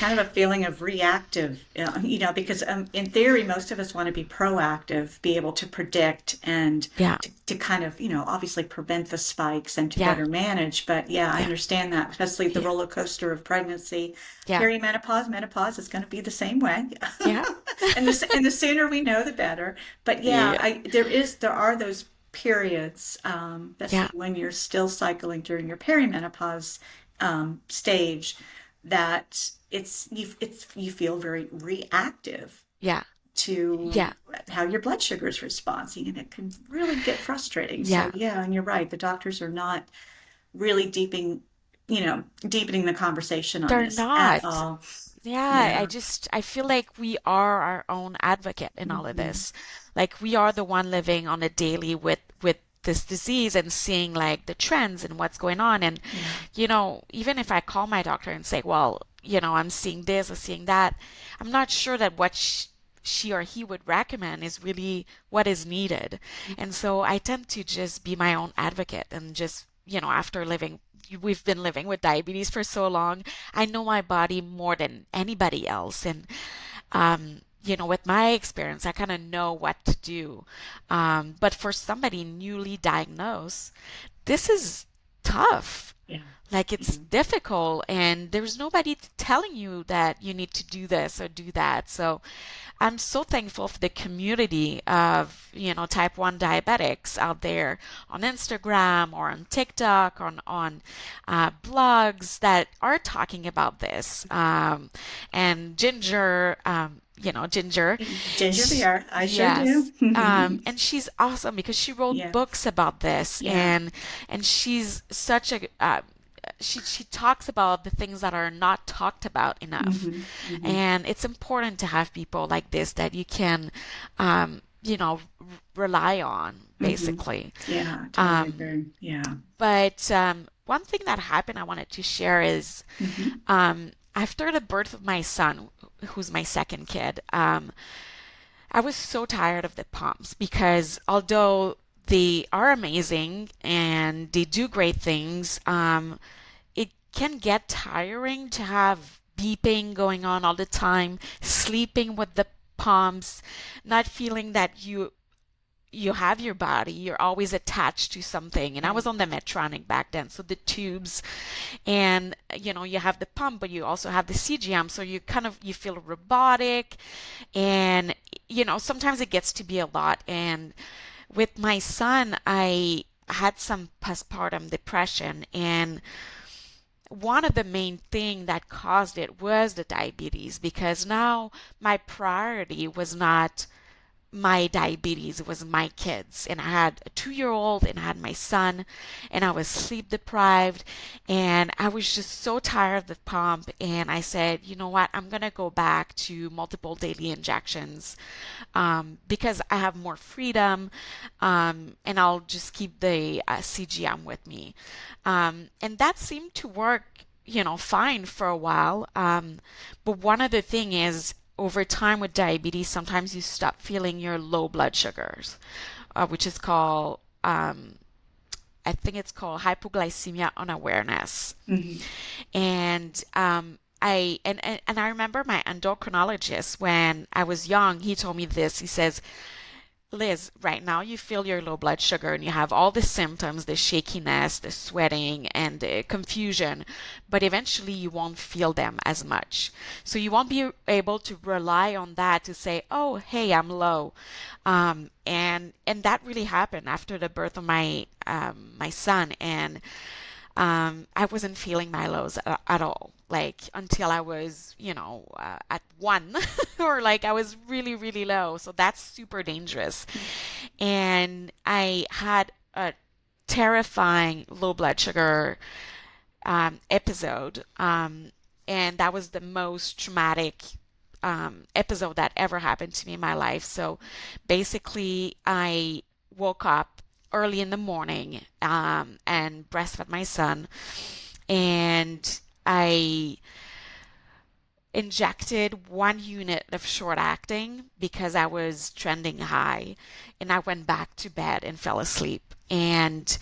kind of a feeling of reactive, because in theory, most of us want to be proactive, be able to predict and Yeah. to kind of, obviously prevent the spikes and to Yeah. better manage. But yeah, I Yeah. understand that, especially the Yeah. roller coaster of pregnancy, Yeah. perimenopause, menopause is going to be the same way. Yeah. And the sooner we know, the better. But yeah, Yeah. there are those periods, Yeah. especially when you're still cycling during your perimenopause stage, that you feel very reactive Yeah. to Yeah. how your blood sugar is responding, and it can really get frustrating. So Yeah. yeah, and you're right, the doctors are not really deepening the conversation on They're this at not. all. Yeah, Yeah. I feel like we are our own advocate in all of Hmm. this. Like we are the one living on a daily with this disease and seeing like the trends and what's going on. And Yeah. even if I call my doctor and say, well, I'm seeing this or seeing that, I'm not sure that what she or he would recommend is really what is needed. And so I tend to just be my own advocate and just, after we've been living with diabetes for so long. I know my body more than anybody else. And, with my experience, I kind of know what to do. But for somebody newly diagnosed, this is tough. Yeah. Like it's Yeah. difficult, and there's nobody telling you that you need to do this or do that. So I'm so thankful for the community of, type 1 diabetics out there on Instagram or on TikTok, on blogs that are talking about this. And Ginger, Ginger beer, I sure yes. do. And she's awesome because she wrote Yeah. books about this, Yeah. and she's such a she talks about the things that are not talked about enough. Hmm. Hmm. And it's important to have people like this that you can, rely on, Hmm. basically. Yeah, totally Um, agree. Yeah. but one thing that happened I wanted to share is Hmm. after the birth of my son, who's my second kid, I was so tired of the pumps because although they are amazing and they do great things, it can get tiring to have beeping going on all the time, sleeping with the pumps, not feeling that you have your body, you're always attached to something. And I Yeah. was on the Medtronic back then, so the tubes, and you have the pump, but you also have the CGM, so you feel robotic, and sometimes it gets to be a lot. And with my son, I had some postpartum depression, and one of the main thing that caused it was the diabetes, because now my priority was not my diabetes, was my kids. And I had a 2-year old and I had my son, and I was sleep deprived, and I was just so tired of the pump. And I said, you know what, I'm going to go back to multiple daily injections, because I have more freedom, and I'll just keep the CGM with me. And that seemed to work, fine for a while. But one other thing is, over time with diabetes, sometimes you stop feeling your low blood sugars, which is called, I think it's called hypoglycemia unawareness. Hmm. And I remember my endocrinologist when I was young. He told me this. He says, Liz, right now you feel your low blood sugar and you have all the symptoms, the shakiness, the sweating, and the confusion, but eventually you won't feel them as much. So you won't be able to rely on that to say, oh, hey, I'm low. And that really happened after the birth of my son. And I wasn't feeling my lows at all, like until I was, at one, or like I was really, really low. So that's super dangerous. And I had a terrifying low blood sugar episode. And that was the most traumatic episode that ever happened to me in my life. So basically, I woke up early in the morning, and breastfed my son, and I injected 1 unit of short acting because I was trending high, and I went back to bed and fell asleep. And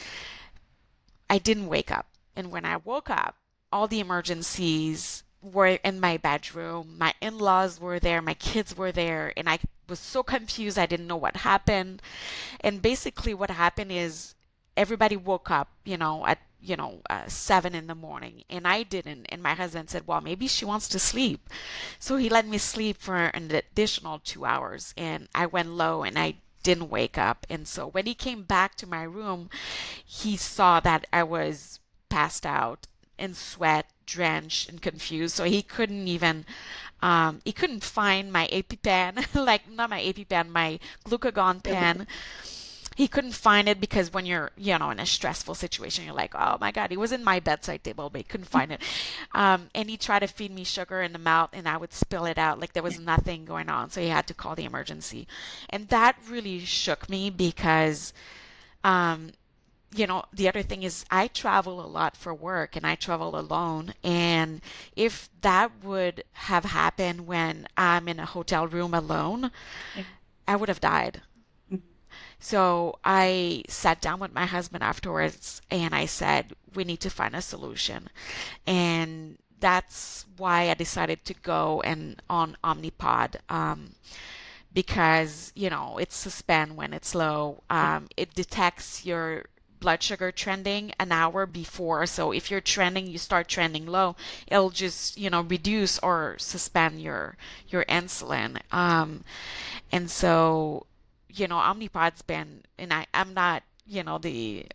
I didn't wake up. And when I woke up, all the emergencies were in my bedroom. My in-laws were there, my kids were there, and I was so confused. I didn't know what happened. And basically, what happened is everybody woke up, at 7 in the morning, and I didn't. And my husband said, "Well, maybe she wants to sleep," so he let me sleep for an additional 2 hours, and I went low, and I didn't wake up. And so when he came back to my room, he saw that I was passed out in sweat, drenched, and confused. So he couldn't find my EpiPen, like not my EpiPen, my glucagon pen. He couldn't find it because when you're, in a stressful situation, you're like, oh my God, it was in my bedside table, but he couldn't find it. And he tried to feed me sugar in the mouth, and I would spill it out like there was nothing going on. So he had to call the emergency. And that really shook me because, um, the other thing is I travel a lot for work and I travel alone. And if that would have happened when I'm in a hotel room alone, I would have died. So I sat down with my husband afterwards and I said, we need to find a solution. And that's why I decided to go and on Omnipod, because, it's suspend when it's low. It detects your blood sugar trending an hour before. So if you're trending, you start trending low, it'll just, reduce or suspend your insulin. And so, Omnipod's been, and I'm not, the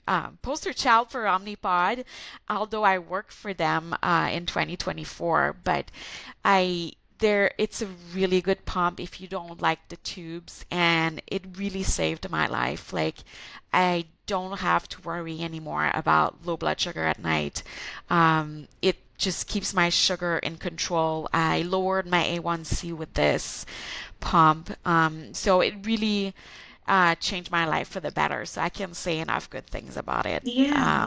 poster child for Omnipod, although I work for them in 2024. But it's a really good pump if you don't like the tubes, and it really saved my life. Like, I don't have to worry anymore about low blood sugar at night. It just keeps my sugar in control. I lowered my A1C with this pump. So it really changed my life for the better. So I can't say enough good things about it. Yeah.